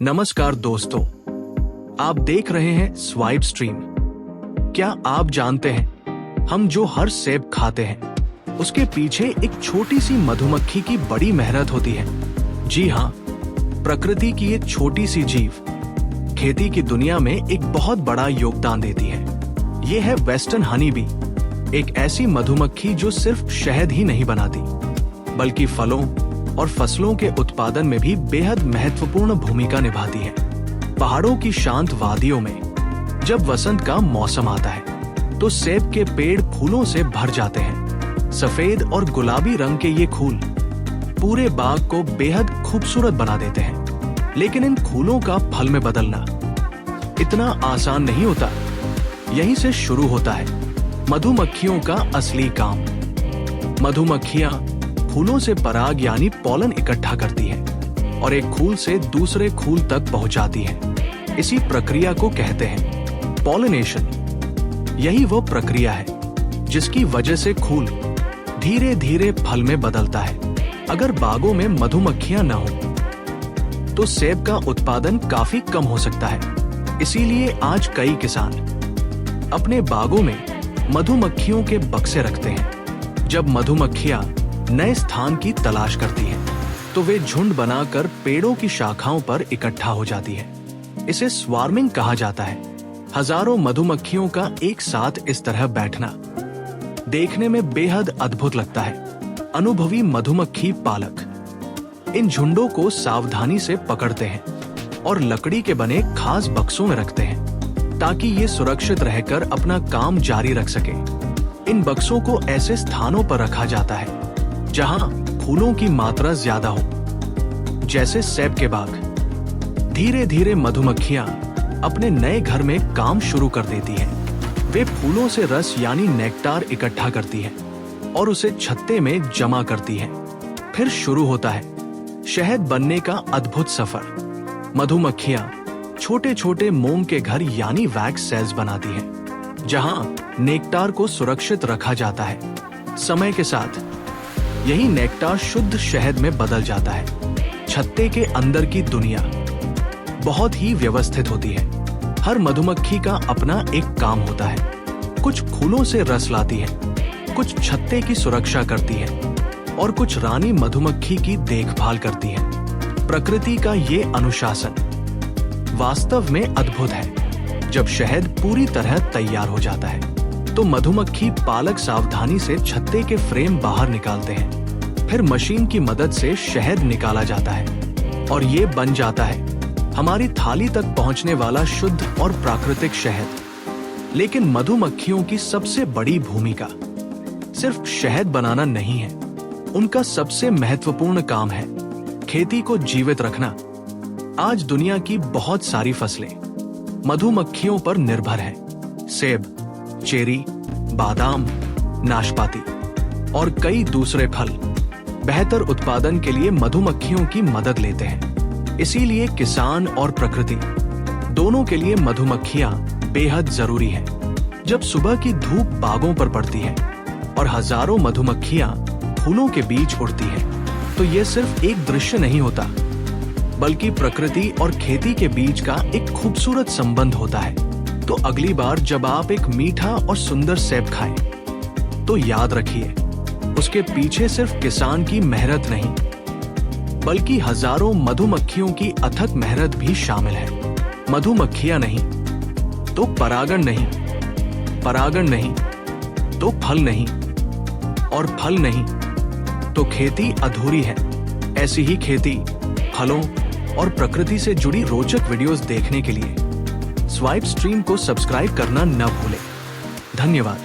नमस्कार दोस्तों, आप देख रहे हैं स्वाइप स्ट्रीम। क्या आप जानते हैं हम जो हर सेब खाते हैं उसके पीछे एक छोटी सी मधुमक्खी की बड़ी मेहनत होती है। जी हाँ, प्रकृति की एक छोटी सी जीव खेती की दुनिया में एक बहुत बड़ा योगदान देती है। ये है वेस्टर्न हनी बी, एक ऐसी मधुमक्खी जो सिर्फ शहद ही नहीं बनाती बल्कि फलों और फसलों के उत्पादन में भी बेहद महत्वपूर्ण भूमिका निभाती है। पहाड़ों की शांत वादियों में जब वसंत का मौसम आता है तो सेब के पेड़ फूलों से भर जाते हैं। सफेद और गुलाबी रंग के ये फूल पूरे बाग को बेहद खूबसूरत बना देते हैं। लेकिन इन फूलों का फल में बदलना इतना आसान नहीं होता। यहीं से शुरू होता है मधुमक्खियों का असली काम। मधुमक्खियां फूलों से पराग यानी पॉलन इकट्ठा करती हैं और एक फूल से दूसरे फूल तक पहुंचाती हैं। इसी प्रक्रिया को कहते हैं पॉलिनेशन। यही वो प्रक्रिया है जिसकी वजह से फूल धीरे धीरे फल में बदलता है। अगर बागों में मधुमक्खियां न हो तो सेब का उत्पादन काफी कम हो सकता है। इसीलिए आज कई किसान अपने बागों में मधुमक्खियों के बक्से रखते हैं। जब मधुमक्खियां नए स्थान की तलाश करती हैं, तो वे झुंड बनाकर पेड़ों की शाखाओं पर इकट्ठा हो जाती है। इसे स्वार्मिंग कहा जाता है। हजारों मधुमक्खियों का एक साथ इस तरह बैठना देखने में बेहद अद्भुत लगता है। अनुभवी मधुमक्खी पालक इन झुंडों को सावधानी से पकड़ते हैं और लकड़ी के बने खास बक्सों में रखते हैं ताकि ये सुरक्षित रहकर अपना काम जारी रख सके। इन बक्सों को ऐसे स्थानों पर रखा जाता है जहां फूलों की मात्रा ज्यादा हो, जैसे सेब के बाग। धीरे धीरे मधुमक्खियां अपने नए घर में काम शुरू कर देती हैं। वे फूलों से रस यानी नेक्टार इकट्ठा करती हैं और उसे छत्ते में जमा करती हैं। फिर शुरू होता है शहद बनने का अद्भुत सफर। मधुमक्खियां छोटे छोटे मोम के घर यानी वैक्स सेल्स बनाती हैं जहां नेक्टार को सुरक्षित रखा जाता है। समय के साथ यही नेक्टार शुद्ध शहद में बदल जाता है। छत्ते के अंदर की दुनिया बहुत ही व्यवस्थित होती है। हर मधुमक्खी का अपना एक काम होता है। कुछ फूलों से रस लाती है, कुछ छत्ते की सुरक्षा करती है और कुछ रानी मधुमक्खी की देखभाल करती है। प्रकृति का ये अनुशासन वास्तव में अद्भुत है। जब शहद पूरी तरह तैयार हो जाता है तो मधुमक्खी पालक सावधानी से छत्ते के फ्रेम बाहर निकालते हैं। फिर मशीन की मदद से शहद निकाला जाता है और ये बन जाता है हमारी थाली तक पहुंचने वाला शुद्ध और प्राकृतिक शहद। लेकिन मधुमक्खियों की सबसे बड़ी भूमिका सिर्फ शहद बनाना नहीं है। उनका सबसे महत्वपूर्ण काम है खेती को जीवित रखना। आज दुनिया की बहुत सारी फसलें मधुमक्खियों पर निर्भर है। सेब, चेरी, बादाम, नाशपाती और कई दूसरे फल बेहतर उत्पादन के लिए मधुमक्खियों की मदद लेते हैं। इसीलिए किसान और प्रकृति दोनों के लिए मधुमक्खियां बेहद जरूरी हैं। जब सुबह की धूप बागों पर पड़ती है और हजारों मधुमक्खियां फूलों के बीच उड़ती हैं, तो यह सिर्फ एक दृश्य नहीं होता बल्कि प्रकृति और खेती के बीच का एक खूबसूरत संबंध होता है। तो अगली बार जब आप एक मीठा और सुंदर सेब खाएं, तो याद रखिए उसके पीछे सिर्फ किसान की मेहनत नहीं बल्कि हजारों मधुमक्खियों की अथक मेहनत भी शामिल है। मधुमक्खियां नहीं तो परागण नहीं, परागण नहीं तो फल नहीं, और फल नहीं तो खेती अधूरी है। ऐसी ही खेती, फलों और प्रकृति से जुड़ी रोचक वीडियोस देखने के लिए स्वाइप स्ट्रीम को सब्सक्राइब करना न भूलें। धन्यवाद।